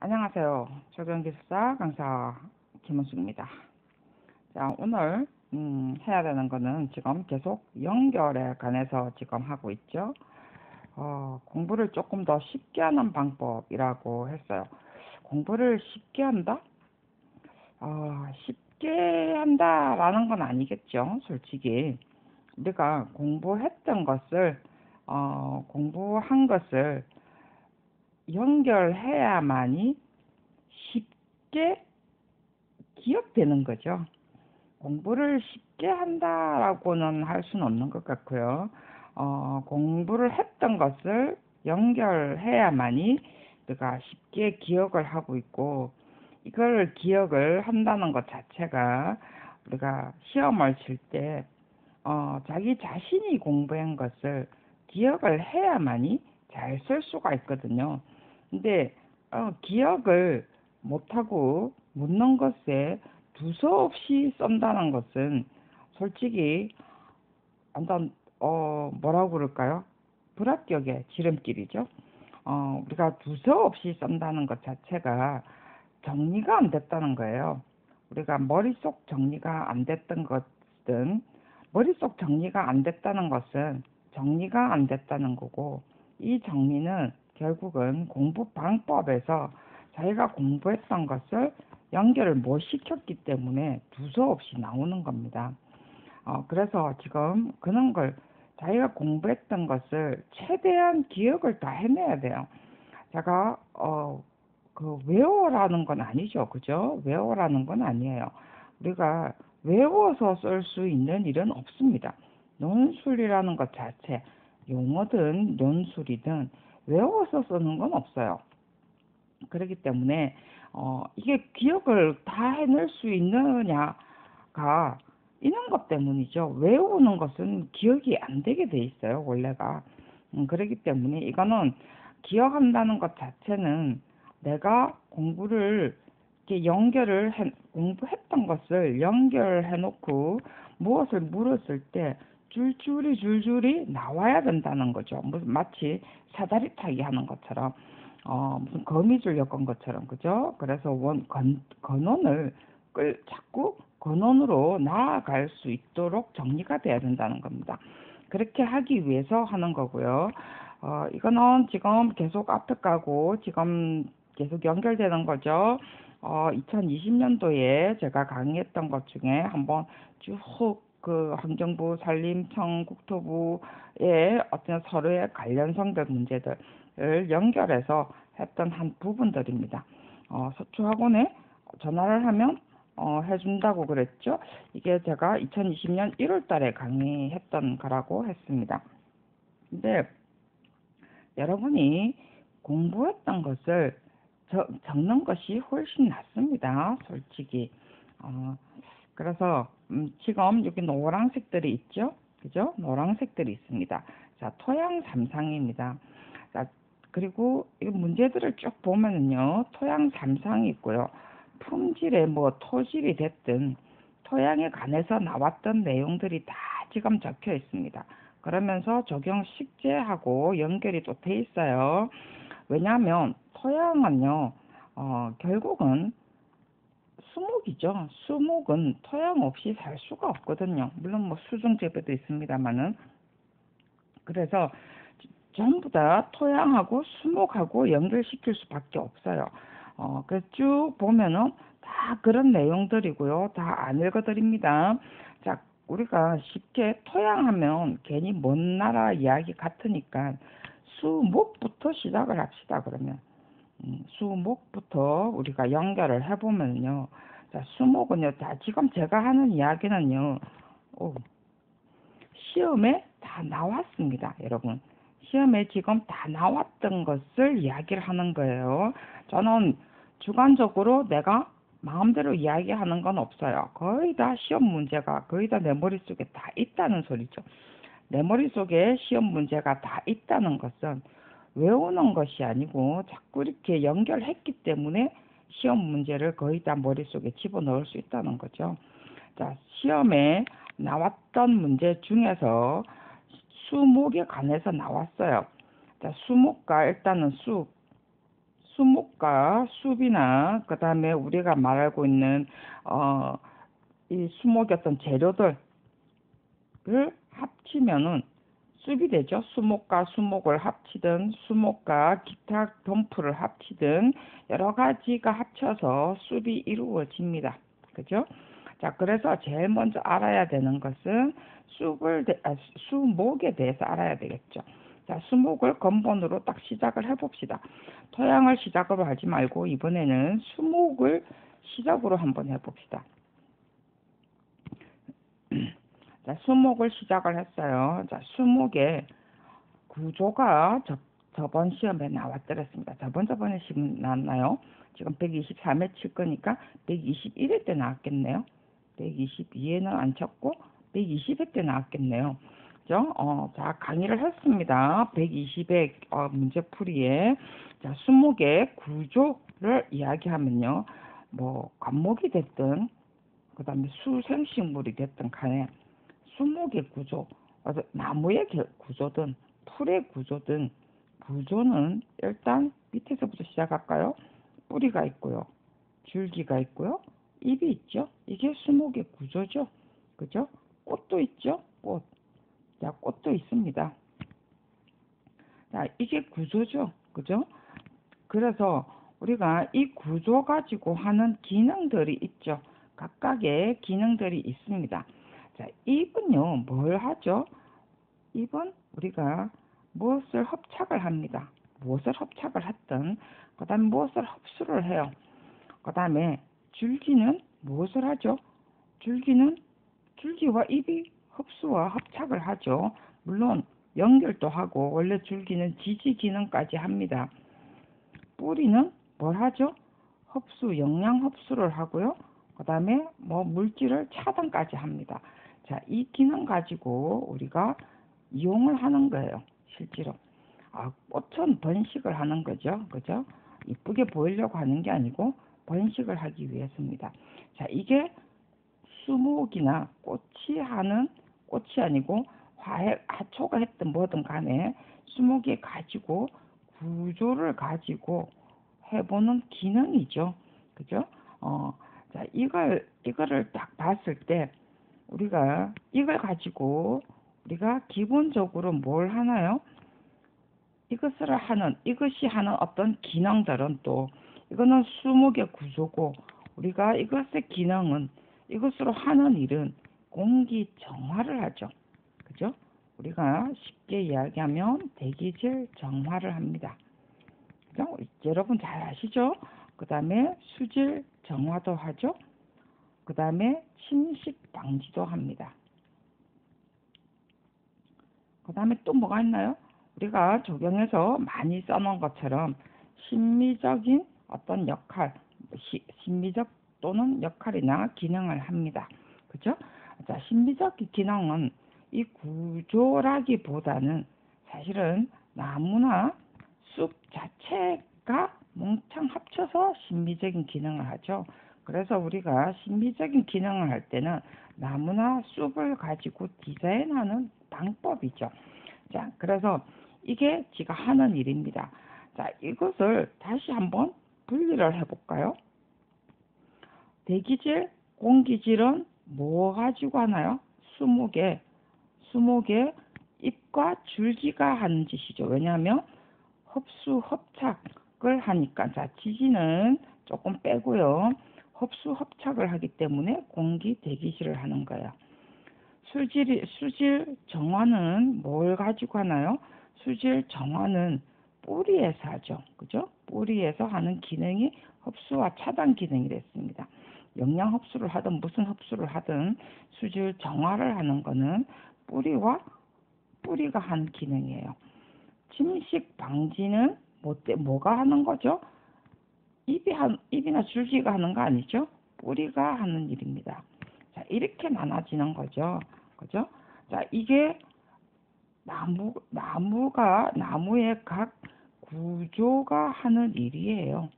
안녕하세요. 조경기술사 강사 김은수입니다. 자, 오늘 해야 되는 거는 지금 계속 연결에 관해서 지금 하고 있죠. 공부를 조금 더 쉽게 하는 방법이라고 했어요. 공부를 쉽게 한다? 쉽게 한다라는 건 아니겠죠. 솔직히 우리가 공부한 것을 연결해야만이 쉽게 기억되는 거죠. 공부를 쉽게 한다라고는 할 수는 없는 것 같고요. 공부를 했던 것을 연결해야만이 우리가 쉽게 기억을 하고 있고, 이걸 기억을 한다는 것 자체가 우리가 시험을 칠 때, 자기 자신이 공부한 것을 기억을 해야만이 잘 쓸 수가 있거든요. 근데, 기억을 못하고 묻는 것에 두서없이 썬다는 것은 솔직히 완전 뭐라고 그럴까요? 불합격의 지름길이죠. 우리가 두서없이 썬다는 것 자체가 정리가 안 됐다는 거예요. 우리가 머릿속 정리가 안 됐던 것은 머릿속 정리가 안 됐다는 것은 정리가 안 됐다는 거고, 이 정리는 결국은 공부 방법에서 자기가 공부했던 것을 연결을 못 시켰기 때문에 두서없이 나오는 겁니다. 그래서 지금 그런 걸 자기가 공부했던 것을 최대한 기억을 다 해내야 돼요. 제가 외워라는 건 아니죠, 그죠? 외워라는 건 아니에요. 우리가 외워서 쓸 수 있는 일은 없습니다. 논술이라는 것 자체, 용어든 논술이든 외워서 쓰는 건 없어요. 그렇기 때문에 이게 기억을 다 해낼 수 있느냐가 있는 것 때문이죠. 외우는 것은 기억이 안 되게 돼 있어요, 원래가. 그렇기 때문에 이거는 기억한다는 것 자체는 내가 공부했던 것을 연결해 놓고 무엇을 물었을 때 줄줄이 나와야 된다는 거죠. 무슨 마치 사다리 타기 하는 것처럼, 무슨 거미줄 엮은 것처럼, 그죠? 그래서 근원을 자꾸 근원으로 나아갈 수 있도록 정리가 돼야 된다는 겁니다. 그렇게 하기 위해서 하는 거고요. 이거는 지금 계속 앞에 가고 지금 계속 연결되는 거죠. 2020년도에 제가 강의했던 것 중에 한번 쭉 그 환경부, 산림청, 국토부의 어떤 서로의 관련성들 문제들을 연결해서 했던 한 부분들입니다. 서초학원에 전화를 하면 해준다고 그랬죠. 이게 제가 2020년 1월 달에 강의했던 거라고 했습니다. 근데 여러분이 공부했던 것을 적는 것이 훨씬 낫습니다. 솔직히. 그래서 지금 여기 노란색들이 있죠? 그죠? 노란색들이 있습니다. 자, 토양 3상입니다. 자, 그리고 이 문제들을 쭉 보면은요, 토양 3상이 있고요. 품질에 뭐 토질이 됐든 토양에 관해서 나왔던 내용들이 다 지금 적혀 있습니다. 그러면서 적용 식재하고 연결이 또 돼 있어요. 왜냐하면 토양은요, 결국은 수목이죠. 수목은 토양 없이 살 수가 없거든요. 물론 뭐 수중 재배도 있습니다만은. 그래서 전부 다 토양하고 수목하고 연결시킬 수밖에 없어요. 그래서 쭉 보면은 다 그런 내용들이고요. 다 안 읽어드립니다. 자, 우리가 쉽게 토양하면 괜히 먼 나라 이야기 같으니까 수목부터 시작을 합시다. 그러면 수목부터 우리가 연결을 해보면요. 자, 수목은요. 자, 지금 제가 하는 이야기는요. 오, 시험에 다 나왔습니다, 여러분. 시험에 지금 다 나왔던 것을 이야기를 하는 거예요. 저는 주관적으로 내가 마음대로 이야기하는 건 없어요. 거의 다 시험 문제가 거의 다 내 머릿속에 다 있다는 소리죠. 내 머릿속에 시험 문제가 다 있다는 것은 외우는 것이 아니고 자꾸 이렇게 연결했기 때문에 시험 문제를 거의 다 머릿속에 집어넣을 수 있다는 거죠. 자, 시험에 나왔던 문제 중에서 수목에 관해서 나왔어요. 자, 수목과 일단은 수목과 숲이나 그 다음에 우리가 말하고 있는 이 수목의 어떤 재료들을 합치면은 숲이 되죠. 수목과 수목을 합치든 수목과 기타 덤프를 합치든 여러 가지가 합쳐서 숲이 이루어집니다. 그죠? 자, 그래서 제일 먼저 알아야 되는 것은 수목에 대해서 알아야 되겠죠. 자, 수목을 근본으로 딱 시작을 해봅시다. 토양을 시작으로 하지 말고 이번에는 수목을 시작으로 한번 해봅시다. 자, 수목을 시작을 했어요. 자, 수목의 구조가 저번 시험에 나왔더랬습니다. 저번에 시험 나왔나요? 지금 123회 칠 거니까 121회 때 나왔겠네요. 122회는 안 쳤고 120회 때 나왔겠네요. 그죠? 자, 강의를 했습니다. 120회 문제풀이에. 자, 수목의 구조를 이야기하면요. 뭐 관목이 됐든 그 다음에 수생식물이 됐든 간에 수목의 구조, 나무의 구조든 풀의 구조든 구조는 일단 밑에서부터 시작할까요? 뿌리가 있고요. 줄기가 있고요. 잎이 있죠. 이게 수목의 구조죠. 그죠? 꽃도 있죠. 꽃. 자, 꽃도 있습니다. 자, 이게 구조죠. 그죠? 그래서 우리가 이 구조 가지고 하는 기능들이 있죠. 각각의 기능들이 있습니다. 자, 잎은요, 뭘 하죠? 잎은 우리가 무엇을 합착을 합니다. 무엇을 합착을 했든, 그 다음에 무엇을 흡수를 해요. 그 다음에 줄기는 무엇을 하죠? 줄기와 잎이 흡수와 합착을 하죠. 물론 연결도 하고 원래 줄기는 지지 기능까지 합니다. 뿌리는 뭘 하죠? 영양 흡수를 하고요. 그 다음에 뭐 물질을 차단까지 합니다. 자, 이 기능 가지고 우리가 이용을 하는 거예요. 실제로. 꽃은 번식을 하는 거죠. 그죠? 이쁘게 보이려고 하는 게 아니고 번식을 하기 위해서입니다. 자, 이게 수목이나 꽃이 아니고 화초가 했든 뭐든 간에 수목이 가지고 구조를 가지고 해보는 기능이죠. 그죠? 자, 이거를 딱 봤을 때 우리가 이걸 가지고 우리가 기본적으로 뭘 하나요? 이것이 하는 어떤 기능들은 또 이거는 수목의 구조고 우리가 이것의 기능은 이것으로 하는 일은 공기 정화를 하죠. 그죠? 우리가 쉽게 이야기하면 대기질 정화를 합니다. 그죠? 여러분 잘 아시죠? 그 다음에 수질 정화도 하죠. 그 다음에 침식 방지도 합니다. 그 다음에 또 뭐가 있나요? 우리가 적용해서 많이 써놓은 것처럼 심미적인 어떤 역할, 심미적 또는 역할이나 기능을 합니다. 그죠? 자, 심미적 기능은 이 구조라기보다는 사실은 나무나 숲 자체가 몽창 합쳐서 심미적인 기능을 하죠. 그래서 우리가 심미적인 기능을 할 때는 나무나 숲을 가지고 디자인하는 방법이죠. 자, 그래서 이게 지가 하는 일입니다. 자, 이것을 다시 한번 분리를 해볼까요? 대기질, 공기질은 뭐 가지고 하나요? 수목의 잎과 줄기가 하는 짓이죠. 왜냐하면 합착을 하니까. 자, 지지는 조금 빼고요. 합착을 하기 때문에 공기 대기질을 하는 거예요. 수질 정화는 뭘 가지고 하나요? 수질 정화는 뿌리에서 하죠. 그죠? 뿌리에서 하는 기능이 흡수와 차단 기능이 됐습니다. 영양 흡수를 하든 무슨 흡수를 하든 수질 정화를 하는 거는 뿌리가 하는 기능이에요. 침식 방지는 뭐가 하는 거죠? 잎이나 줄기가 하는 거 아니죠? 뿌리가 하는 일입니다. 자, 이렇게 나눠지는 거죠. 그죠? 자, 이게 나무의 각 구조가 하는 일이에요.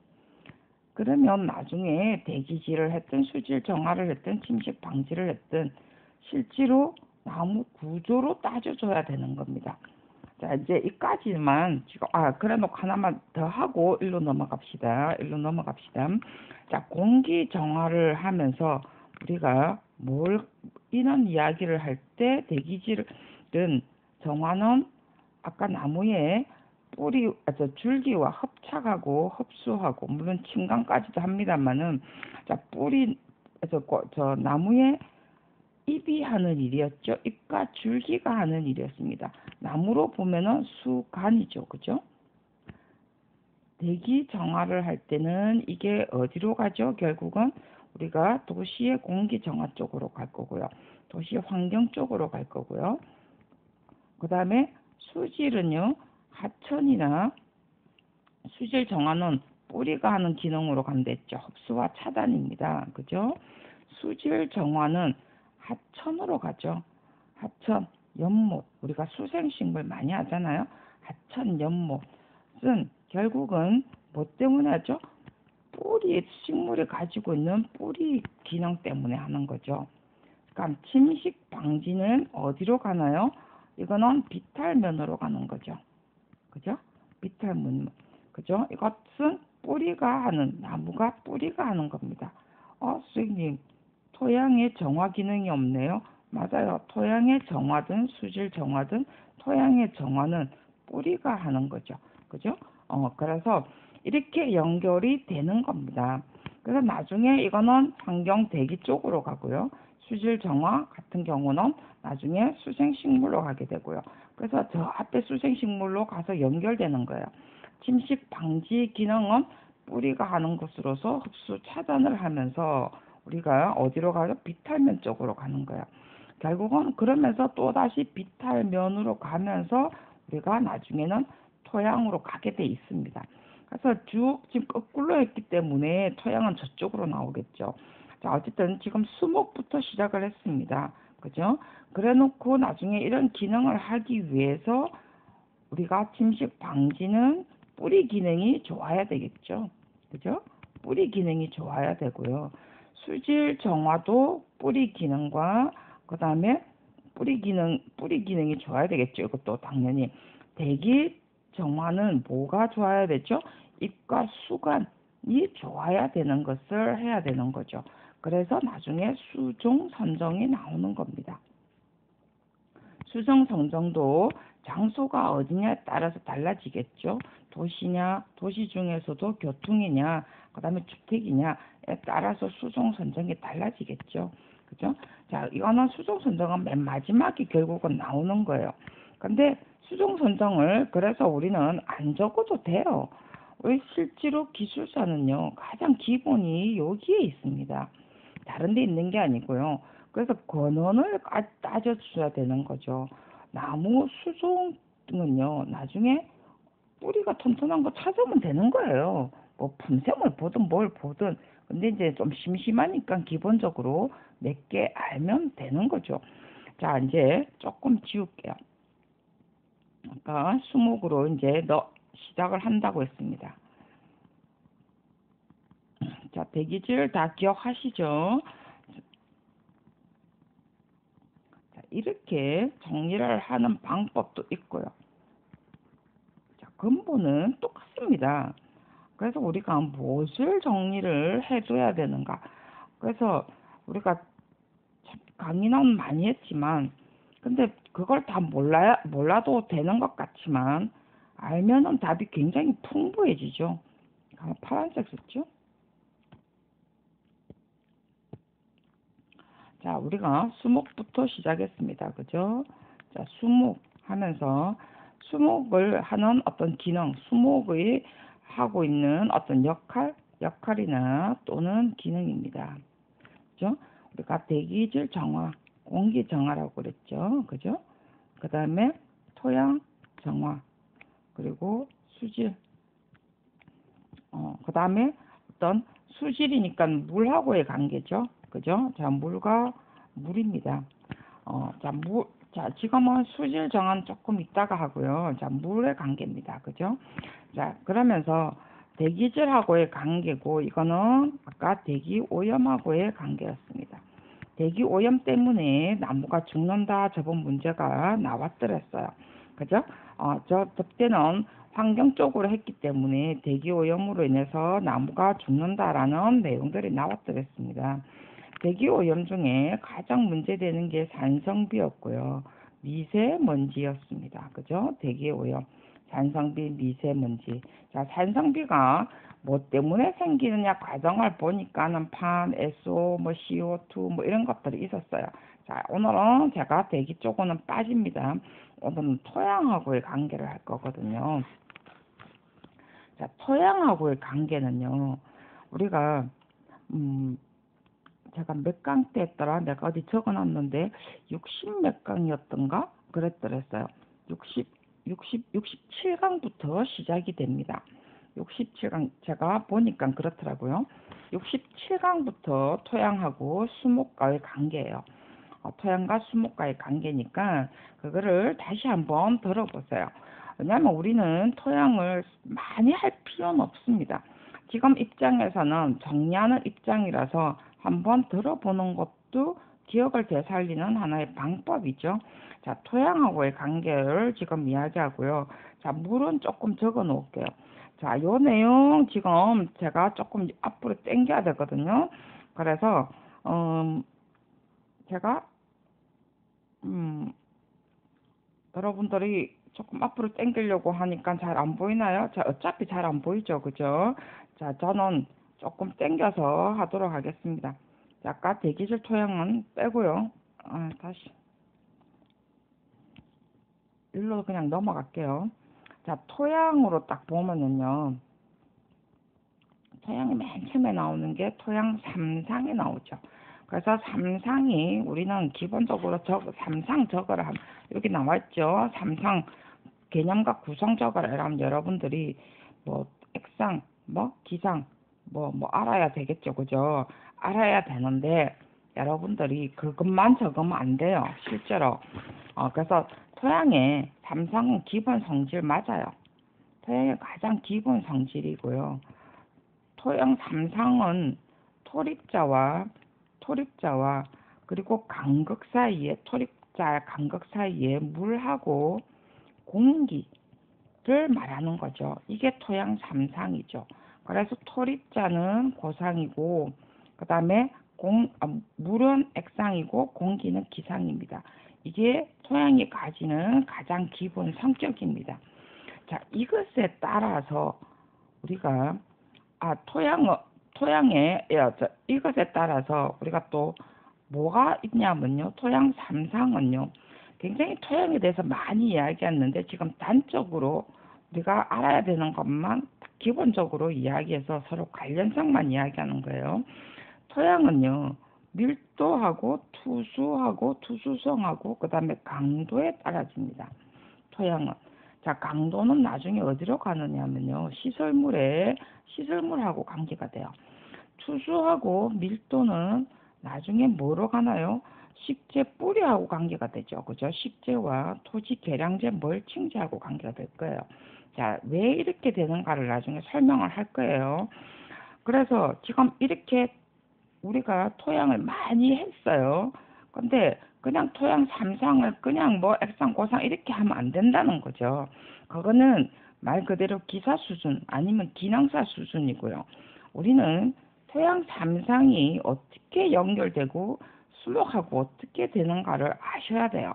그러면 나중에 대기질을 했든 수질 정화를 했든 침식 방지를 했든 실제로 나무 구조로 따져줘야 되는 겁니다. 자, 이제 이까지만 지금, 그래 놓고 하나만 더 하고 일로 넘어갑시다. 일로 넘어갑시다. 자, 공기 정화를 하면서 우리가 이런 이야기를 할 때 대기질은 정화는 아까 나무의 줄기와 합착하고 흡수하고, 물론 침강까지도 합니다만은, 자, 저 나무의 잎이 하는 일이었죠. 잎과 줄기가 하는 일이었습니다. 나무로 보면은 수간이죠. 그죠? 대기 정화를 할 때는 이게 어디로 가죠? 결국은 우리가 도시의 공기 정화 쪽으로 갈 거고요. 도시 환경 쪽으로 갈 거고요. 그 다음에 수질은요, 하천이나 수질 정화는 뿌리가 하는 기능으로 간댔죠. 흡수와 차단입니다. 그죠? 수질 정화는 하천으로 가죠. 하천, 연못. 우리가 수생식물 많이 하잖아요. 하천, 연못은 결국은 뭐 때문에 하죠? 식물이 가지고 있는 뿌리 기능 때문에 하는 거죠. 그러니까 침식 방지는 어디로 가나요? 이거는 비탈면으로 가는 거죠. 그죠? 비탈면. 그죠? 이것은 나무가 뿌리가 하는 겁니다. 선생님, 토양의 정화 기능이 없네요. 맞아요. 토양의 정화든 수질 정화든 토양의 정화는 뿌리가 하는 거죠. 그죠? 그래서 이렇게 연결이 되는 겁니다. 그래서 나중에 이거는 환경 대기 쪽으로 가고요. 수질 정화 같은 경우는 나중에 수생식물로 가게 되고요. 그래서 저 앞에 수생식물로 가서 연결되는 거예요. 침식 방지 기능은 뿌리가 하는 것으로서 흡수 차단을 하면서 우리가 어디로 가요? 비탈면 쪽으로 가는 거예요. 결국은 그러면서 또다시 비탈면으로 가면서 우리가 나중에는 토양으로 가게 돼 있습니다. 그래서 쭉 지금 거꾸로 했기 때문에 토양은 저쪽으로 나오겠죠. 자, 어쨌든 지금 수목부터 시작을 했습니다. 그죠? 그래 놓고 나중에 이런 기능을 하기 위해서 우리가 침식 방지는 뿌리 기능이 좋아야 되겠죠. 그죠? 뿌리 기능이 좋아야 되고요. 수질 정화도 뿌리 기능과 그 다음에 뿌리 기능이 좋아야 되겠죠. 이것도 당연히. 대기 정화는 뭐가 좋아야 되죠? 잎과 수간이 좋아야 되는 것을 해야 되는 거죠. 그래서 나중에 수종 선정이 나오는 겁니다. 수종 선정도 장소가 어디냐에 따라서 달라지겠죠. 도시냐, 도시 중에서도 교통이냐, 그 다음에 주택이냐에 따라서 수종 선정이 달라지겠죠. 그죠? 자, 이거는 수종 선정은 맨 마지막에 결국은 나오는 거예요. 근데 수종 선정을 그래서 우리는 안 적어도 돼요. 우리 실제로 기술사는요, 가장 기본이 여기에 있습니다. 다른 데 있는 게 아니고요. 그래서 권원을 따져줘야 되는 거죠. 나무 수종은요, 나중에 뿌리가 튼튼한 거 찾으면 되는 거예요. 뭐 품샘을 보든 뭘 보든. 근데 이제 좀 심심하니까 기본적으로 몇 개 알면 되는 거죠. 자, 이제 조금 지울게요. 아까 수목으로 이제 시작을 한다고 했습니다. 자, 대기질 다 기억하시죠? 자, 이렇게 정리를 하는 방법도 있고요. 자, 근본은 똑같습니다. 그래서 우리가 무엇을 정리를 해줘야 되는가? 그래서 우리가 강의는 많이 했지만, 근데 그걸 다 몰라도 되는 것 같지만, 알면은 답이 굉장히 풍부해지죠. 파란색 썼죠? 자, 우리가 수목부터 시작했습니다. 그죠? 자, 수목 하면서 수목을 하는 어떤 기능, 수목의 하고 있는 어떤 역할이나 또는 기능입니다. 그죠? 우리가 대기질 정화, 공기 정화라고 그랬죠. 그죠? 그 다음에 토양 정화, 그리고 수질, 그 다음에 어떤 수질이니까 물하고의 관계죠. 그죠? 자, 물입니다. 자, 지금은 수질 정화는 조금 이따가 하고요. 자, 물의 관계입니다. 그죠? 자, 그러면서 대기질하고의 관계고, 이거는 아까 대기 오염하고의 관계였습니다. 대기 오염 때문에 나무가 죽는다, 저번 문제가 나왔더랬어요. 그죠? 저 접대는 환경 쪽으로 했기 때문에 대기 오염으로 인해서 나무가 죽는다라는 내용들이 나왔더랬습니다. 대기 오염 중에 가장 문제되는 게 산성비였고요. 미세먼지였습니다. 그죠? 대기 오염, 산성비, 미세먼지. 자, 산성비가 뭐 때문에 생기느냐 과정을 보니까는 판, SO, 뭐 CO2 뭐 이런 것들이 있었어요. 자, 오늘은 제가 대기 쪽으로는 빠집니다. 오늘은 토양하고의 관계를 할 거거든요. 자, 토양하고의 관계는요. 우리가 제가 몇 강 때 했더라? 내가 어디 적어놨는데 60 몇 강이었던가? 그랬더랬어요. 67강부터 시작이 됩니다. 67강 제가 보니까 그렇더라고요. 67강부터 토양하고 수목과의 관계예요. 토양과 수목과의 관계니까 그거를 다시 한번 들어보세요. 왜냐하면 우리는 토양을 많이 할 필요는 없습니다. 지금 입장에서는 정리하는 입장이라서 한번 들어보는 것도 기억을 되살리는 하나의 방법이죠. 자, 토양하고의 관계를 지금 이야기하고요. 자, 물은 조금 적어 놓을게요. 자, 요 내용 지금 제가 조금 앞으로 당겨야 되거든요. 그래서 제가 여러분들이 조금 앞으로 당기려고 하니까 잘 안 보이나요? 자, 어차피 잘 안 보이죠, 그죠? 자, 저는 조금 당겨서 하도록 하겠습니다. 자, 아까 대기질 토양은 빼고요. 다시 일로 그냥 넘어갈게요. 자, 토양으로 딱 보면은요. 토양이 맨 처음에 나오는 게 토양 삼상이 나오죠. 그래서 삼상이 우리는 기본적으로 삼상 저거를 여기 나왔죠. 삼상 개념과 구성 저거를 하면 여러분들이 뭐 액상, 뭐 기상, 뭐 알아야 되겠죠, 그죠? 알아야 되는데 여러분들이 그것만 적으면 안 돼요, 실제로. 그래서 토양의 삼상은 기본 성질 맞아요. 토양의 가장 기본 성질이고요. 토양 삼상은 토립자와 그리고 간극 사이에 토립자 간극 사이에 물하고 공기를 말하는 거죠. 이게 토양 삼상이죠. 그래서 토립자는 고상이고 그 다음에 물은 액상이고 공기는 기상입니다. 이게 토양이 가지는 가장 기본 성격입니다. 자, 이것에 따라서 우리가 토양에 이것에 따라서 우리가 또 뭐가 있냐면요. 토양 삼상은요. 굉장히 토양에 대해서 많이 이야기했는데 지금 단적으로 우리가 알아야 되는 것만 기본적으로 이야기해서 서로 관련성만 이야기하는 거예요. 토양은요. 밀도하고 투수성하고 그다음에 강도에 따라집니다. 토양은. 자, 강도는 나중에 어디로 가느냐면요. 시설물하고 관계가 돼요. 투수하고 밀도는 나중에 뭐로 가나요? 식재 뿌리하고 관계가 되죠. 그죠? 식재와 토지 계량제 멀칭제하고 관계가 될 거예요. 자, 왜 이렇게 되는가를 나중에 설명을 할 거예요. 그래서 지금 이렇게 우리가 토양을 많이 했어요. 근데 그냥 토양 삼상을 그냥 뭐 액상 고상 이렇게 하면 안 된다는 거죠. 그거는 말 그대로 기사 수준 아니면 기능사 수준이고요. 우리는 토양 삼상이 어떻게 연결되고 수목하고 어떻게 되는가를 아셔야 돼요.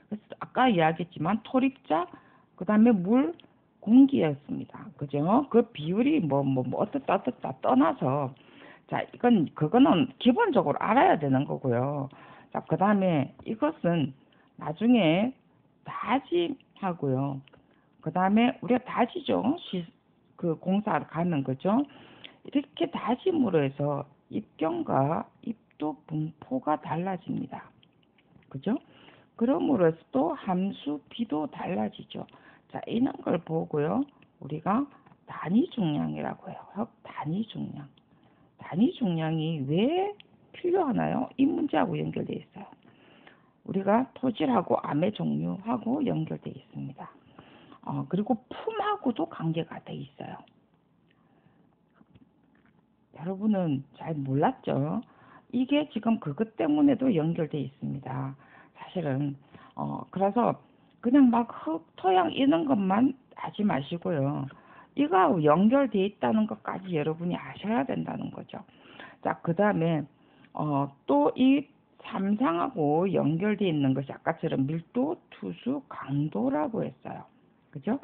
그래서 아까 이야기했지만 토립자, 그 다음에 물, 공기였습니다. 그죠? 그 비율이 어떻다 떠나서 자, 그거는 기본적으로 알아야 되는 거고요. 자, 그 다음에 이것은 나중에 다짐하고요. 그 다음에 우리가 다지죠. 그 공사를 가는 거죠. 이렇게 다짐으로 해서 입경과 입도 분포가 달라집니다. 그죠? 그러므로 해서 또 함수 비도 달라지죠. 자, 이런 걸 보고요. 우리가 단위 중량이라고 해요. 단위 중량. 단위 중량이 왜 필요하나요? 이 문제하고 연결되어 있어요. 우리가 토질하고 암의 종류하고 연결되어 있습니다. 그리고 품하고도 관계가 돼 있어요. 여러분은 잘 몰랐죠? 이게 지금 그것 때문에도 연결되어 있습니다. 사실은 그래서 그냥 막 흙, 토양 이런 것만 하지 마시고요. 이거하고 연결돼 있다는 것까지 여러분이 아셔야 된다는 거죠. 자, 그 다음에 또 이 삼상하고 연결돼 있는 것이 아까처럼 밀도, 투수, 강도라고 했어요. 그죠?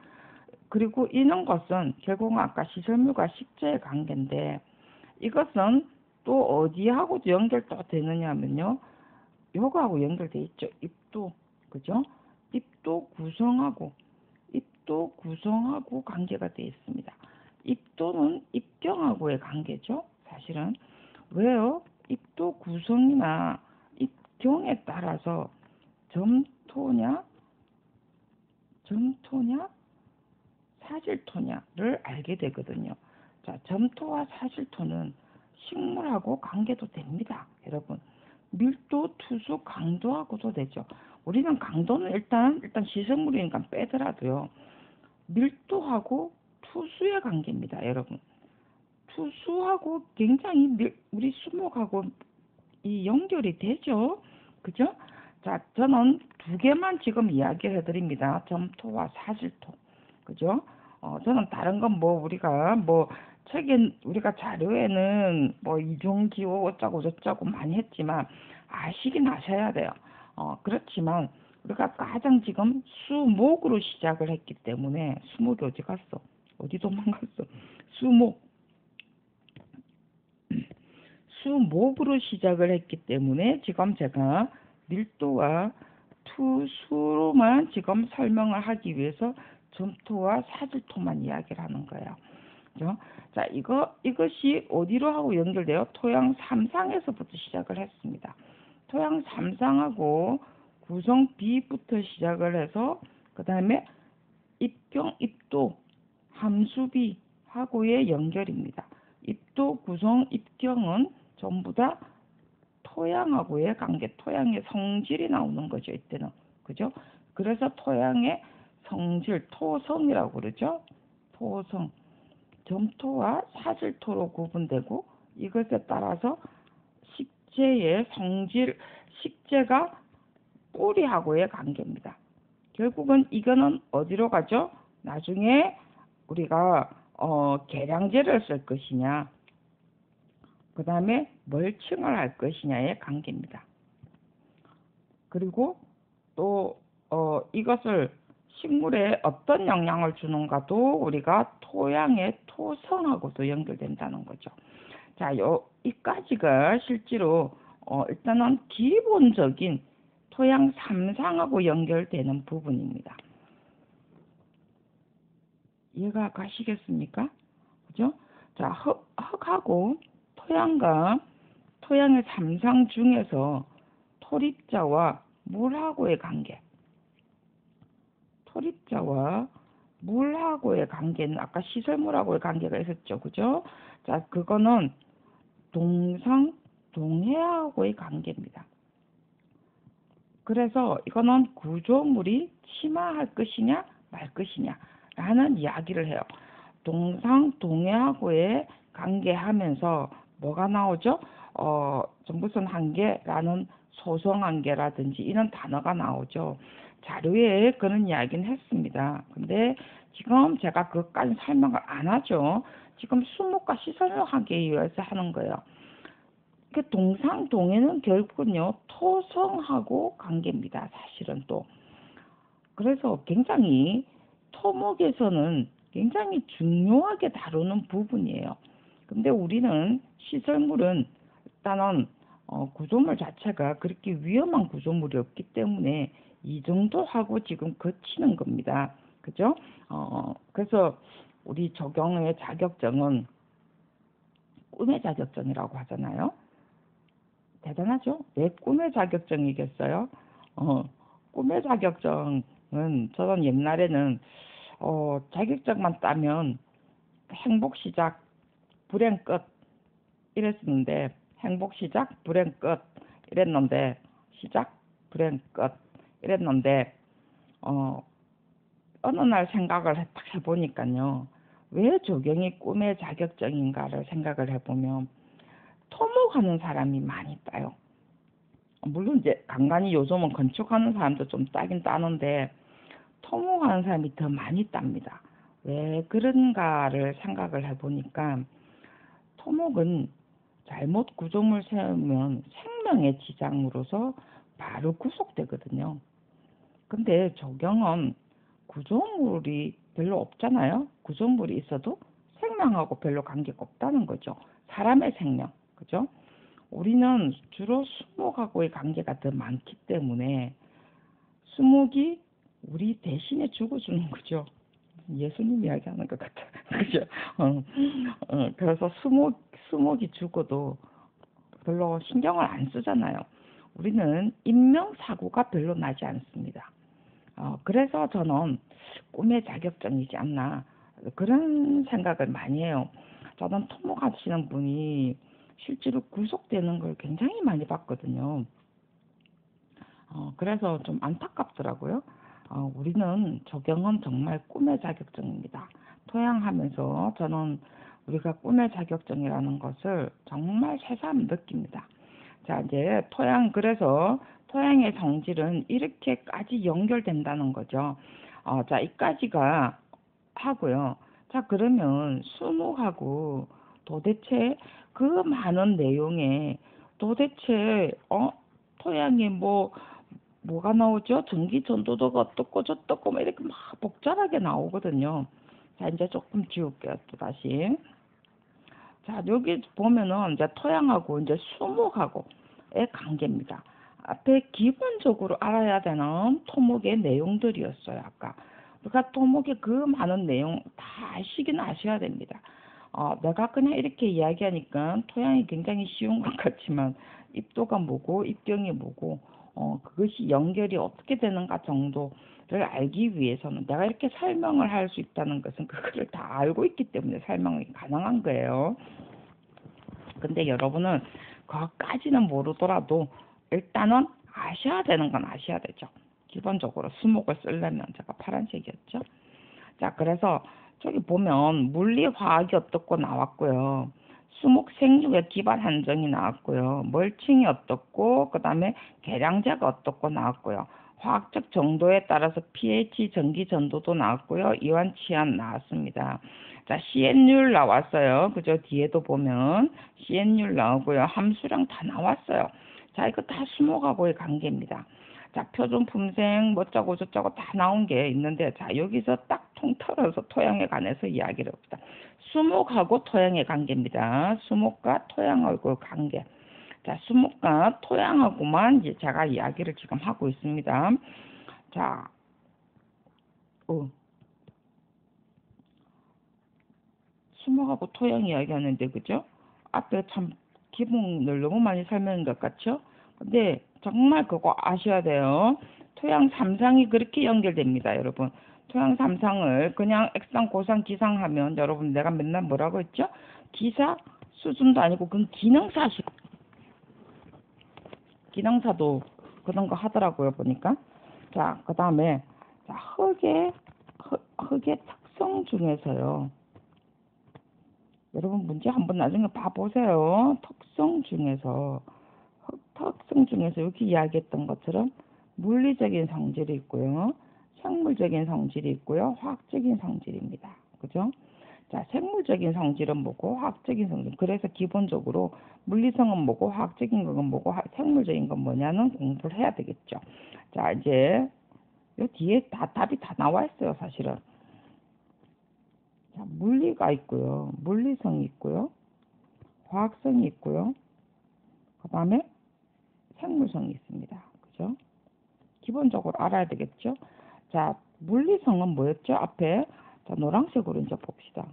그리고 이런 것은 결국은 아까 시설물과 식재의 관계인데 이것은 또 어디하고 연결 또 되느냐면요. 요거하고 연결돼 있죠. 입도. 그죠? 입도 구성하고 관계가 되어 있습니다. 입도는 입경하고의 관계죠. 사실은 왜요? 입도 구성이나 입경에 따라서 점토냐 사질토냐를 알게 되거든요. 자, 점토와 사질토는 식물하고 관계도 됩니다. 여러분. 밀도, 투수, 강도하고도 되죠. 우리는 강도는 일단 시설물이니까 빼더라도요. 밀도하고 투수의 관계입니다. 여러분. 투수하고 굉장히 우리 수목하고 이 연결이 되죠. 그죠? 자, 저는 두 개만 지금 이야기를 해드립니다. 점토와 사질토. 그죠? 저는 다른 건 뭐 우리가 뭐 책에 우리가 자료에는 뭐 이중기호 어쩌고 저쩌고 많이 했지만 아시긴 아셔야 돼요. 그렇지만 우리가 가장 지금 수목으로 시작을 했기 때문에 수목이 어디 갔어? 어디 도망갔어? 수목. 수목으로 시작을 했기 때문에 지금 제가 밀도와 투수로만 지금 설명을 하기 위해서 점토와 사질토만 이야기를 하는 거예요. 그죠? 자, 이것이 어디로 하고 연결돼요? 토양 3상에서부터 시작을 했습니다. 토양 3상하고 구성 B부터 시작을 해서 그 다음에 입경, 입도, 함수비하고의 연결입니다. 입도, 구성, 입경은 전부 다 토양하고의 관계, 토양의 성질이 나오는 거죠, 이때는. 그죠? 그래서 토양의 성질, 토성이라고 그러죠. 토성. 점토와 사질토로 구분되고 이것에 따라서 식재의 성질, 식재가 뿌리하고의 관계입니다. 결국은 이거는 어디로 가죠? 나중에 우리가 계량제를 쓸 것이냐, 그 다음에 멀칭을 할 것이냐의 관계입니다. 그리고 또 이것을 식물에 어떤 영향을 주는가도 우리가 토양의 토성하고도 연결된다는 거죠. 자, 이까지가 실제로 일단은 기본적인 토양 3상하고 연결되는 부분입니다. 이해가 가시겠습니까? 그죠? 자, 흙하고 토양과 토양의 3상 중에서 토립자와 물하고의 관계. 토립자와 물하고의 관계는 아까 시설물하고의 관계가 있었죠. 그죠? 자, 그거는 동상, 동해하고의 관계입니다. 그래서 이거는 구조물이 침하할 것이냐 말 것이냐 라는 이야기를 해요. 동상, 동해하고의 관계하면서 뭐가 나오죠? 무슨 한계라는 소성 한계라든지 이런 단어가 나오죠. 자료에 그런 이야기는 했습니다. 근데 지금 제가 그것까지 설명을 안 하죠. 지금 수목과 시설을 하기 위해서 하는 거예요. 그 동상, 동해는 결국은요, 토성하고 관계입니다. 사실은 또. 그래서 굉장히 토목에서는 굉장히 중요하게 다루는 부분이에요. 근데 우리는 시설물은 일단은 구조물 자체가 그렇게 위험한 구조물이 없기 때문에 이 정도 하고 지금 거치는 겁니다. 그죠? 그래서 우리 적용의 자격증은 꿈의 자격증이라고 하잖아요. 대단하죠? 왜 꿈의 자격증이겠어요? 꿈의 자격증은 저는 옛날에는 자격증만 따면 행복 시작, 불행 끝 이랬었는데 행복 시작, 불행 끝 이랬는데 시작, 불행 끝 이랬는데 어느 날 생각을 딱 해보니까요. 왜 조경이 꿈의 자격증인가를 생각을 해보면 토목하는 사람이 많이 따요. 물론 이제 간간히 요즘은 건축하는 사람도 좀 따긴 따는데 토목하는 사람이 더 많이 땁니다. 왜 그런가를 생각을 해보니까 토목은 잘못 구조물 세우면 생명의 지장으로서 바로 구속되거든요. 근데 조경은 구조물이 별로 없잖아요. 구조물이 있어도 생명하고 별로 관계가 없다는 거죠. 사람의 생명, 그죠? 우리는 주로 수목하고의 관계가 더 많기 때문에 수목이 우리 대신에 죽어주는 거죠. 예수님 이야기하는 것 같아. 그죠? 그래서 수목이 죽어도 별로 신경을 안 쓰잖아요. 우리는 인명사고가 별로 나지 않습니다. 그래서 저는 꿈의 자격증이지 않나 그런 생각을 많이 해요. 저는 토목하시는 분이 실제로 구속되는 걸 굉장히 많이 봤거든요. 그래서 좀 안타깝더라고요. 우리는 조경은 정말 꿈의 자격증입니다. 토양하면서 저는 우리가 꿈의 자격증이라는 것을 정말 새삼 느낍니다. 자, 이제 그래서 토양의 성질은 이렇게까지 연결된다는 거죠. 자, 이까지가 하고요. 자, 그러면 수목하고 도대체 그 많은 내용에 도대체, 토양에 뭐가 나오죠? 전기 전도도가 어떻고 저떻고 막 이렇게 막 복잡하게 나오거든요. 자, 이제 조금 지울게요. 또 다시. 자, 여기 보면은 이제 토양하고 이제 수목하고의 관계입니다. 앞에 기본적으로 알아야 되는 토목의 내용들이었어요, 아까. 그러니까 토목의 그 많은 내용 다 아시긴 아셔야 됩니다. 내가 그냥 이렇게 이야기하니까 토양이 굉장히 쉬운 것 같지만 입도가 뭐고 입경이 뭐고 그것이 연결이 어떻게 되는가 정도를 알기 위해서는 내가 이렇게 설명을 할 수 있다는 것은 그거를 다 알고 있기 때문에 설명이 가능한 거예요. 근데 여러분은 그것까지는 모르더라도 일단은 아셔야 되는 건 아셔야 되죠. 기본적으로 수목을 쓰려면 제가 파란색이었죠. 자, 그래서 저기 보면 물리화학이 어떻고 나왔고요. 수목 생육의 기반 한정이 나왔고요. 멀칭이 어떻고 그다음에 계량제가 어떻고 나왔고요. 화학적 정도에 따라서 pH 전기 전도도 나왔고요. 이완 치안 나왔습니다. 자, CN율 나왔어요. 그죠? 뒤에도 보면 CN율 나오고요. 함수량 다 나왔어요. 자, 이거 다 수목하고의 관계입니다. 자, 표준 품생 뭐짜고 저짜고 다 나온 게 있는데, 자, 여기서 딱 통틀어서 토양에 관해서 이야기를 합시다. 수목하고 토양의 관계입니다. 수목과 토양하고 관계. 자, 수목과 토양하고만 이제 제가 이야기를 지금 하고 있습니다. 자, 수목하고 토양 이야기하는데, 그죠? 앞에 참 기본을 너무 많이 설명한 것 같죠? 근데 정말 그거 아셔야 돼요. 토양 삼상이 그렇게 연결됩니다, 여러분. 토양 삼상을 그냥 액상, 고상, 기상 하면 여러분 내가 맨날 뭐라고 했죠? 기사 수준도 아니고 그건 기능사도 그런 거 하더라고요, 보니까. 자, 그 다음에 자, 흙의 특성 중에서요. 여러분 문제 한번 나중에 봐보세요. 특성 중에서 여기 이야기했던 것처럼 물리적인 성질이 있고요. 생물적인 성질이 있고요. 화학적인 성질입니다. 그죠? 자, 생물적인 성질은 뭐고 화학적인 성질. 그래서 기본적으로 물리성은 뭐고 화학적인 건 뭐고 생물적인 건 뭐냐는 공부를 해야 되겠죠. 자, 이제 요 뒤에 답이 다 나와 있어요, 사실은. 자, 물리가 있고요. 물리성이 있고요. 화학성이 있고요. 그 다음에 생물성이 있습니다. 그죠? 기본적으로 알아야 되겠죠? 자, 물리성은 뭐였죠? 앞에. 자, 노란색으로 이제 봅시다.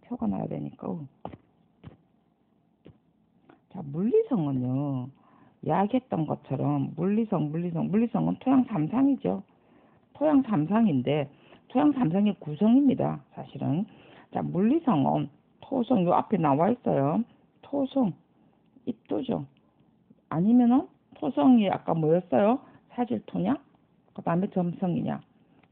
표가 나야 되니까. 자, 물리성은요. 이야기했던 것처럼 물리성은 토양 삼상이죠. 토양 삼상인데 토양 삼상의 구성입니다. 사실은. 자, 물리성은 토성 요 앞에 나와 있어요. 토성 입도죠. 아니면은 토성이 아까 뭐였어요? 사질토냐? 그 다음에 점성이냐?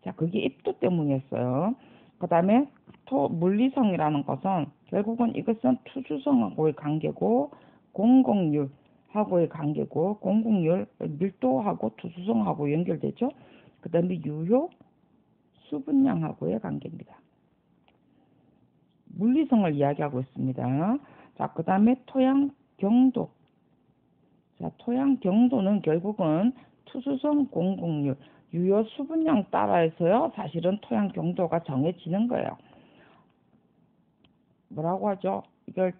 자, 그게 입도 때문이었어요. 그 다음에 물리성이라는 것은 결국은 이것은 투주성하고의 관계고 공공률하고의 관계고 공공률 밀도하고 투수성하고 연결되죠. 그 다음에 유효 수분량하고의 관계입니다. 물리성을 이야기하고 있습니다. 자, 그 다음에 토양 경도. 자, 토양 경도는 결국은 투수성 공급률, 유효 수분량 따라서요. 사실은 토양 경도가 정해지는 거예요. 뭐라고 하죠? 이걸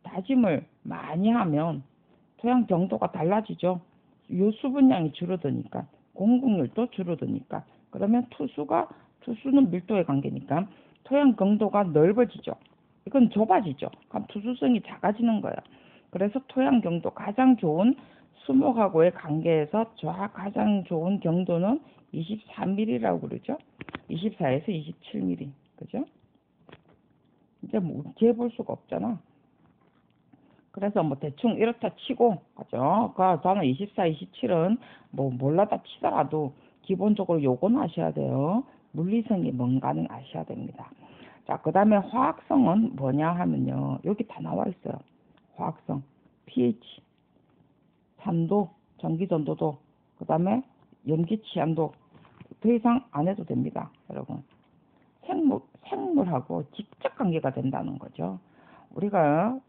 다짐을 많이 하면 토양 경도가 달라지죠. 유효 수분량이 줄어드니까, 공급률도 줄어드니까. 그러면 투수는 밀도의 관계니까 토양 경도가 넓어지죠. 이건 좁아지죠. 그럼 투수성이 작아지는 거예요. 그래서 토양 경도 가장 좋은 수목하고의 관계에서 가장 좋은 경도는 24mm라고 그러죠. 24에서 27mm. 그죠? 이제 뭐 재볼 수가 없잖아. 그래서 뭐 대충 이렇다 치고, 그죠? 그 저는 24, 27은 뭐 몰라다 치더라도 기본적으로 요건 아셔야 돼요. 물리성이 뭔가는 아셔야 됩니다. 자, 그 다음에 화학성은 뭐냐 하면요. 여기 다 나와 있어요. 화학성, pH, 산도, 전기전도도, 그 다음에 염기 취한도. 더 이상 안 해도 됩니다. 여러분. 생물하고 직접 관계가 된다는 거죠. 우리가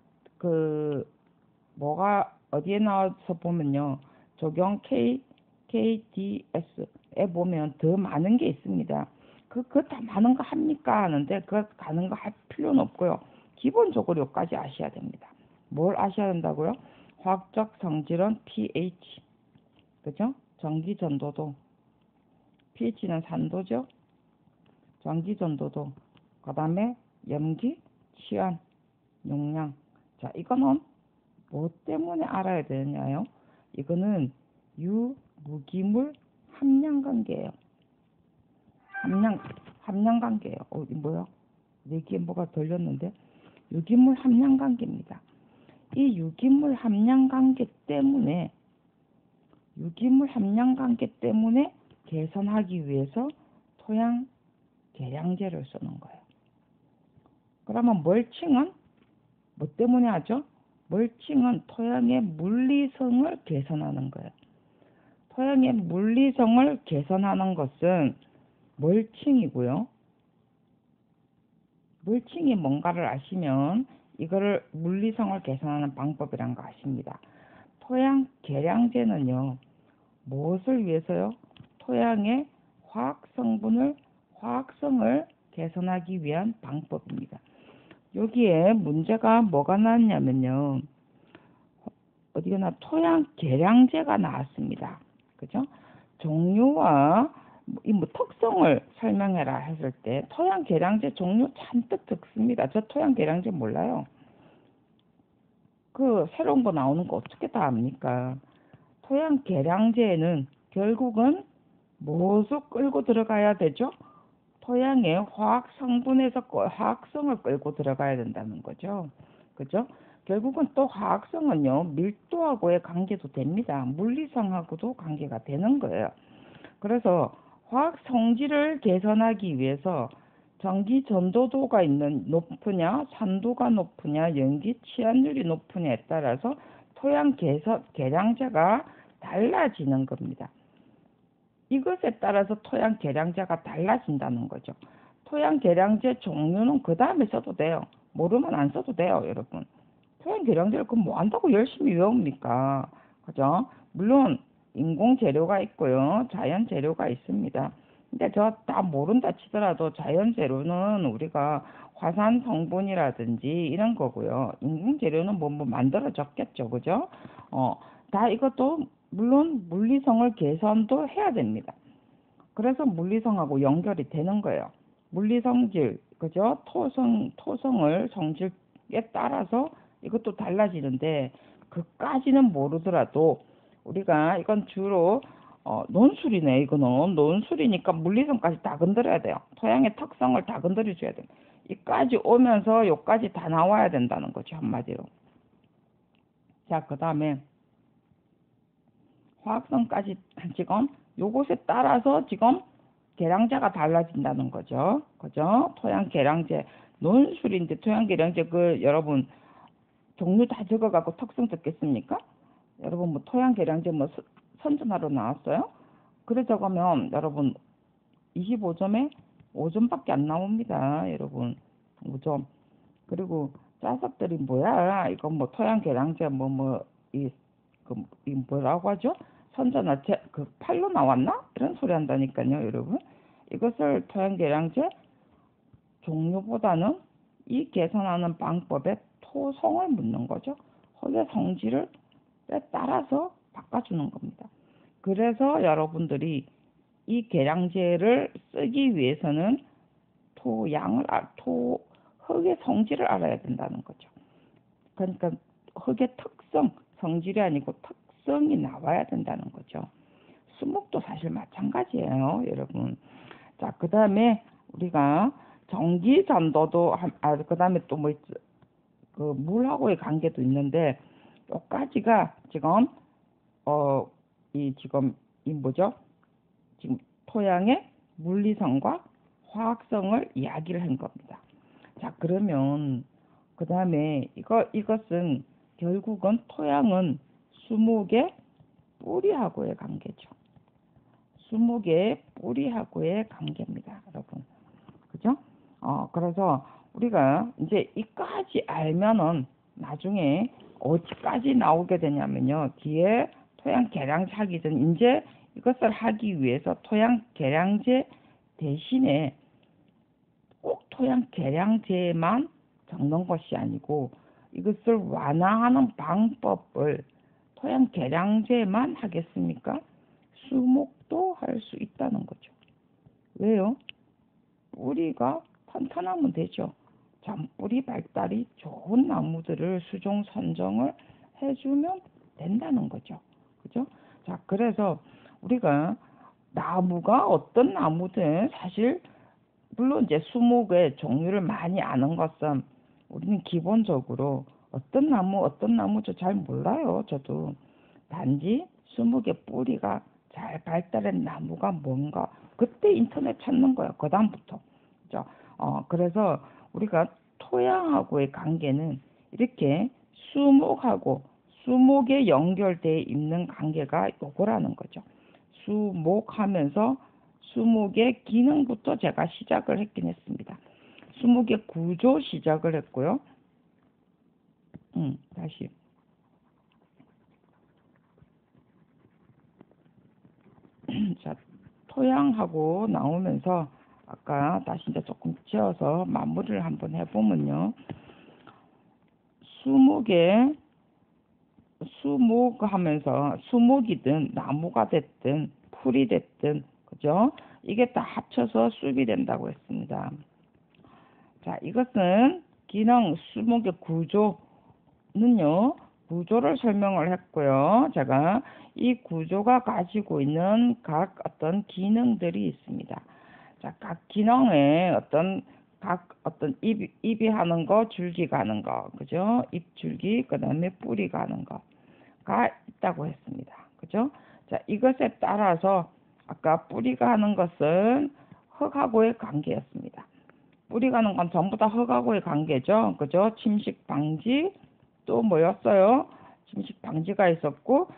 뭐가 어디에 나와서 보면요. 적용 KDS에 보면 더 많은 게 있습니다. 그거 다 많은 거 합니까? 하는데 그거 가는 거 할 필요는 없고요. 기본적으로 여기까지 아셔야 됩니다. 뭘 아셔야 된다고요? 화학적 성질은 pH, 그죠? 전기 전도도, pH는 산도죠. 전기 전도도, 그 다음에 염기, 취한, 용량. 자, 이거는 뭐 때문에 알아야 되느냐요? 이거는 유무기물 함량 관계예요. 함량 관계예요. 뭐야? 내 귀에 뭐가 들렸는데? 유기물 함량 관계입니다. 이 유기물 함량 관계 때문에 개선하기 위해서 토양 계량제를 쓰는 거예요. 그러면 멀칭은 뭐 때문에 하죠? 멀칭은 토양의 물리성을 개선하는 거예요. 토양의 물리성을 개선하는 것은 멀칭이고요. 멀칭이 뭔가를 아시면 이거를 물리성을 개선하는 방법이란 거 아십니다. 토양 계량제는요. 무엇을 위해서요? 토양의 화학성을 개선하기 위한 방법입니다. 여기에 문제가 뭐가 나왔냐면요. 어디가나 토양 계량제가 나왔습니다. 그죠? 종류와 뭐 특성을 설명해라 했을 때 토양 계량제 종류 잔뜩 듣습니다. 저 토양 계량제 몰라요. 그 새로운 거 나오는 거 어떻게 다 압니까? 토양 계량제에는 결국은 무엇을 끌고 들어가야 되죠? 토양의 화학 성분에서 화학성을 끌고 들어가야 된다는 거죠. 그죠? 결국은 또 화학성은요, 밀도하고의 관계도 됩니다. 물리성하고도 관계가 되는 거예요. 그래서 화학 성질을 개선하기 위해서 전기 전도도가 높으냐, 산도가 높으냐, 염기 취한율이 높으냐에 따라서 토양 계량제가 달라지는 겁니다. 이것에 따라서 토양 계량제가 달라진다는 거죠. 토양 계량제 종류는 그 다음에 써도 돼요. 모르면 안 써도 돼요, 여러분. 토양 계량제를 그럼 뭐 한다고 열심히 외웁니까? 그죠? 물론 인공 재료가 있고요, 자연 재료가 있습니다. 근데 저 다 모른다 치더라도 자연 재료는 우리가 화산 성분이라든지 이런 거고요. 인공 재료는 뭐 만들어졌겠죠, 그죠? 다 이것도 물론 물리성을 개선도 해야 됩니다. 그래서 물리성하고 연결이 되는 거예요. 물리성질, 그죠? 토성을 성질에 따라서 이것도 달라지는데 그까지는 모르더라도 우리가 이건 주로 논술이네. 이거는 논술이니까 물리성까지 다 건드려야 돼요. 토양의 특성을 다 건드려줘야 돼요. 이까지 오면서 요까지 다 나와야 된다는 거죠, 한마디로. 자, 그 다음에 화학성까지 지금 요것에 따라서 지금 계량제가 달라진다는 거죠. 그죠? 토양 계량제 논술인데 토양 계량제 여러분 종류 다 적어갖고 특성 듣겠습니까? 여러분 뭐 토양 계량제 뭐 선전하러 나왔어요? 그래 적으면 여러분 25점에 5점밖에 안 나옵니다. 여러분 5점. 그리고 자석들이 뭐야? 이거 뭐 토양 계량제 이 뭐라고 하죠? 선전화 그 팔로 나왔나? 이런 소리 한다니까요, 여러분. 이것을 토양 계량제 종류보다는 이 계산하는 방법에 토성을 묻는 거죠. 흙의 성질을 따라서 바꿔주는 겁니다. 그래서 여러분들이 이 계량제를 쓰기 위해서는 흙의 성질을 알아야 된다는 거죠. 그러니까 흙의 특성, 성질이 아니고 특성이 나와야 된다는 거죠. 수목도 사실 마찬가지예요, 여러분. 자, 그 다음에 우리가 전기전도도 그 다음에 또 뭐 있죠? 그 물하고의 관계도 있는데 여기까지가 지금 이 뭐죠? 지금 토양의 물리성과 화학성을 이야기를 한 겁니다. 자, 그러면 그 다음에 이것은 결국은 토양은 수목의 뿌리하고의 관계죠. 수목의 뿌리하고의 관계입니다, 여러분. 그죠? 그래서 우리가 이제 이까지 알면은 나중에 어디까지 나오게 되냐면요. 뒤에 토양 계량제 하기 전 이제 이것을 하기 위해서 토양 계량제 대신에 꼭 토양 계량제만 적는 것이 아니고 이것을 완화하는 방법을 토양 계량제만 하겠습니까? 수목도 할 수 있다는 거죠. 왜요? 뿌리가 탄탄하면 되죠. 잔뿌리 발달이 좋은 나무들을 수종 선정을 해주면 된다는 거죠. 그죠? 자, 그래서 우리가 나무가 어떤 나무든 사실 물론 이제 수목의 종류를 많이 아는 것은 우리는 기본적으로 어떤 나무도 잘 몰라요. 저도 단지 수목의 뿌리가 잘 발달한 나무가 뭔가 그때 인터넷 찾는 거야. 그 다음부터. 그죠? 그래서 우리가 토양하고의 관계는 이렇게 수목에 연결되어 있는 관계가 요거라는 거죠. 수목하면서 수목의 기능부터 제가 시작을 했긴 했습니다. 수목의 구조 시작을 했고요. 다시. 자, 토양하고 나오면서 아까 다시 이제 조금 지어서 마무리를 한번 해보면요. 수목하면서 수목이든 나무가 됐든 풀이 됐든 그죠? 이게 다 합쳐서 숲이 된다고 했습니다. 자, 이것은 기능 수목의 구조는요. 구조를 설명을 했고요. 제가 이 구조가 가지고 있는 각 어떤 기능들이 있습니다. 자, 각 기능에 각 어떤 잎이 하는 거, 줄기가 하는 거, 그죠? 잎줄기, 그 다음에 뿌리가 하는 거가 있다고 했습니다. 그죠? 자, 이것에 따라서 아까 뿌리가 하는 것은 흙하고의 관계였습니다. 뿌리가 하는 건 전부 다 흙하고의 관계죠. 그죠? 침식 방지, 또 뭐였어요? 침식 방지가 있었고,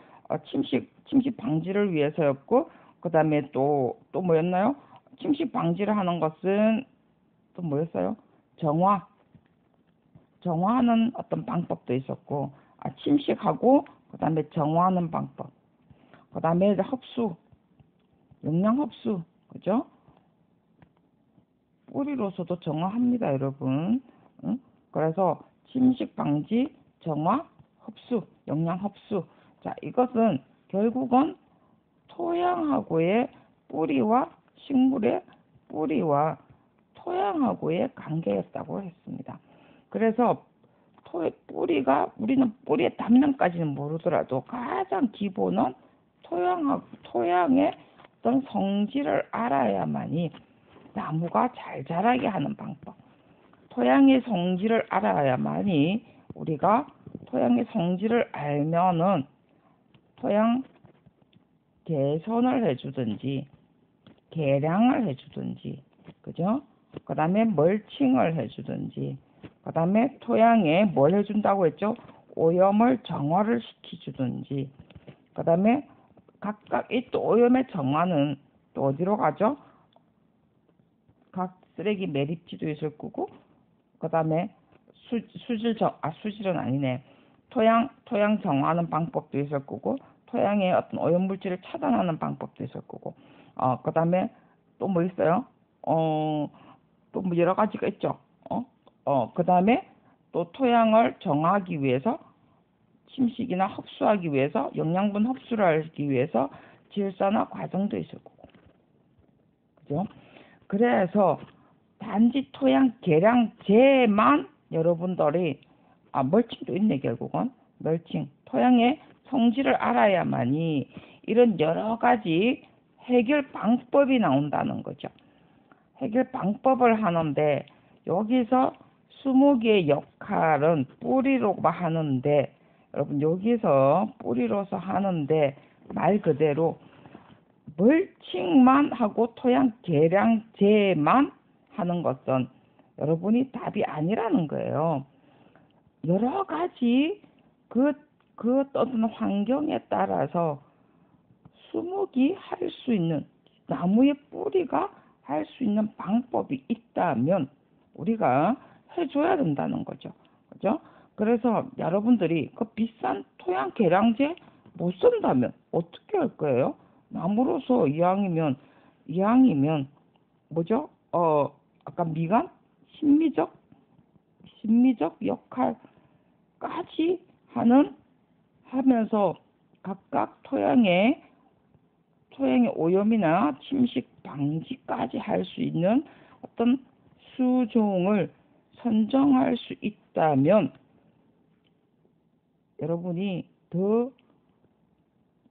침식 방지를 위해서였고, 그 다음에 또 뭐였나요? 침식 방지를 하는 것은 또 뭐였어요? 정화하는 어떤 방법도 있었고, 침식하고, 그 다음에 정화하는 방법, 그 다음에 영양 흡수, 그죠? 뿌리로서도 정화합니다, 여러분. 응? 그래서 침식 방지, 정화, 흡수, 영양 흡수. 자, 이것은 결국은 토양하고의 뿌리와 식물의 뿌리와 토양하고의 관계였다고 했습니다. 그래서 우리는 뿌리의 단면까지는 모르더라도 가장 기본은 토양의 어떤 성질을 알아야만이 나무가 잘 자라게 하는 방법. 토양의 성질을 알아야만이 우리가 토양의 성질을 알면은 토양 개선을 해주든지 개량을 해주든지 그죠? 그 다음에 멀칭을 해주든지 그 다음에 토양에 뭘 해준다고 했죠? 오염을 정화를 시켜주든지 그 다음에 각각 이 또 오염의 정화는 또 어디로 가죠? 각 쓰레기 매립지도 있을 거고, 그 다음에 수질은 아니네. 토양 정화하는 방법도 있을 거고, 토양의 어떤 오염물질을 차단하는 방법도 있을 거고, 그 다음에 또 뭐 있어요? 또 뭐 여러 가지가 있죠. 그 다음에 또 토양을 정화하기 위해서, 침식이나 흡수하기 위해서, 영양분 흡수를 하기 위해서 질소나 과정도 있을 거고. 그죠? 그래서 단지 토양 계량제만 여러분들이 멀칭도 있네. 결국은 멀칭 토양의 성질을 알아야만이 이런 여러 가지 해결 방법이 나온다는 거죠. 해결 방법을 하는데 여기서 수목의 역할은 뿌리로 하는데, 여러분 여기서 뿌리로서 하는데 말 그대로 멀칭만 하고 토양 계량제만 하는 것은 여러분이 답이 아니라는 거예요. 여러 가지 그 어떤 환경에 따라서 수목이 할 수 있는, 나무의 뿌리가 할 수 있는 방법이 있다면 우리가 해줘야 된다는 거죠. 그죠? 그래서 여러분들이 그 비싼 토양 계량제 못 쓴다면 어떻게 할 거예요? 나무로서 이왕이면 뭐죠? 아까 미간 심미적 역할까지 하면서 각각 토양의 오염이나 침식 방지까지 할 수 있는 어떤 수종을 선정할 수 있다면 여러분이 더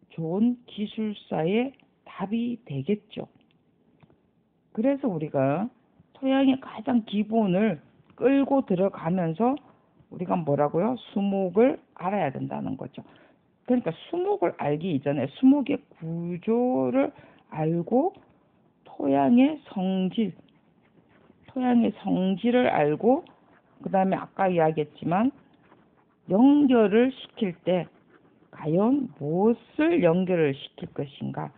좋은 기술사의 답이 되겠죠. 그래서 우리가 토양의 가장 기본을 끌고 들어가면서 우리가 뭐라고요? 수목을 알아야 된다는 거죠. 그러니까 수목을 알기 이전에 수목의 구조를 알고 토양의 성질을 알고, 그 다음에 아까 이야기했지만 연결을 시킬 때 과연 무엇을 연결을 시킬 것인가.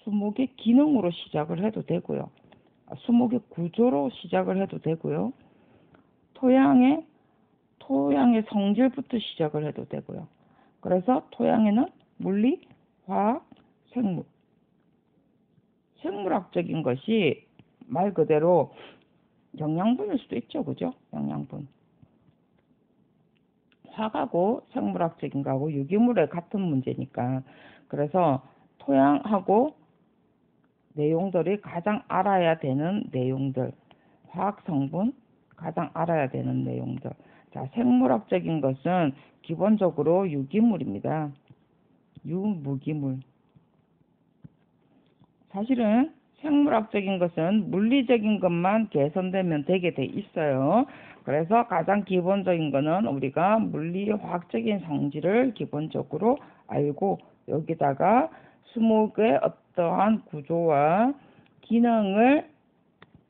수목의 기능으로 시작을 해도 되고요. 수목의 구조로 시작을 해도 되고요. 토양의 성질부터 시작을 해도 되고요. 그래서 토양에는 물리, 화학, 생물학적인 것이 말 그대로 영양분일 수도 있죠. 그죠? 영양분. 화학하고 생물학적인 거하고 유기물의 같은 문제니까. 그래서 토양하고 내용들이 가장 알아야 되는 내용들, 화학 성분 가장 알아야 되는 내용들. 자, 생물학적인 것은 기본적으로 유기물입니다. 유무기물. 사실은 생물학적인 것은 물리적인 것만 개선되면 되게 돼 있어요. 그래서 가장 기본적인 거는 우리가 물리화학적인 성질을 기본적으로 알고, 여기다가 수목의 어떠한 구조와 기능을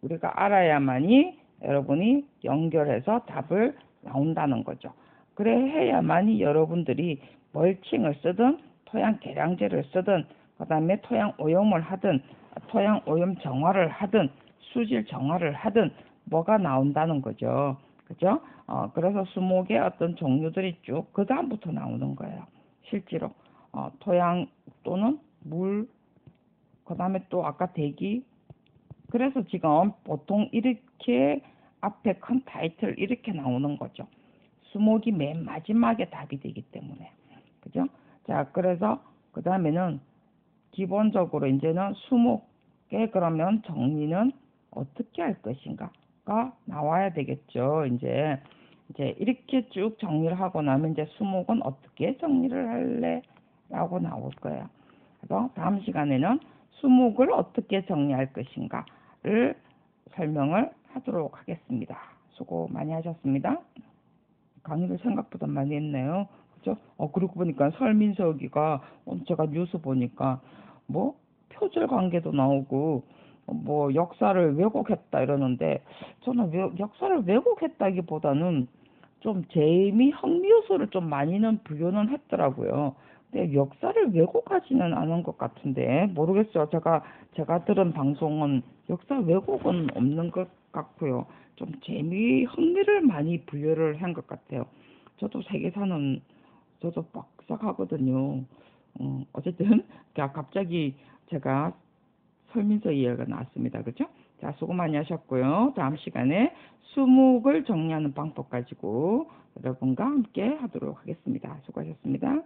우리가 알아야만이 여러분이 연결해서 답을 나온다는 거죠. 그래 해야만이 여러분들이 멀칭을 쓰든 토양 계량제를 쓰든, 그 다음에 토양 오염을 하든 토양 오염 정화를 하든 수질 정화를 하든 뭐가 나온다는 거죠. 그죠? 그래서 수목의 어떤 종류들이 쭉 그 다음부터 나오는 거예요. 실제로 토양 또는 물, 그 다음에 또 아까 대기. 그래서 지금 보통 이렇게 앞에 큰 타이틀 이렇게 나오는 거죠. 수목이 맨 마지막에 답이 되기 때문에. 그죠? 자, 그래서 그 다음에는 기본적으로 이제는 수목의 그러면 정리는 어떻게 할 것인가가 나와야 되겠죠. 이제 이렇게 쭉 정리를 하고 나면 이제 수목은 어떻게 정리를 할래? 라고 나올 거예요. 그래서 다음 시간에는 수목을 어떻게 정리할 것인가를 설명을 하도록 하겠습니다. 수고 많이 하셨습니다. 강의를 생각보다 많이 했네요. 그죠? 그러고 보니까 설민석이가 제가 뉴스 보니까 뭐 표절 관계도 나오고 뭐 역사를 왜곡했다 이러는데, 저는 역사를 왜곡했다기보다는 좀 재미, 흥미 요소를 좀 많이는 부여는 했더라고요. 근데 역사를 왜곡하지는 않은 것 같은데 모르겠어요. 제가 들은 방송은 역사 왜곡은 없는 것 같고요. 좀 재미, 흥미를 많이 부여를 한 것 같아요. 저도 세계사는 저도 빡싹하거든요. 어쨌든 갑자기 제가 설문서 이해가 나왔습니다. 그죠? 자, 수고 많이 하셨고요. 다음 시간에 수목을 정리하는 방법 가지고 여러분과 함께 하도록 하겠습니다. 수고하셨습니다.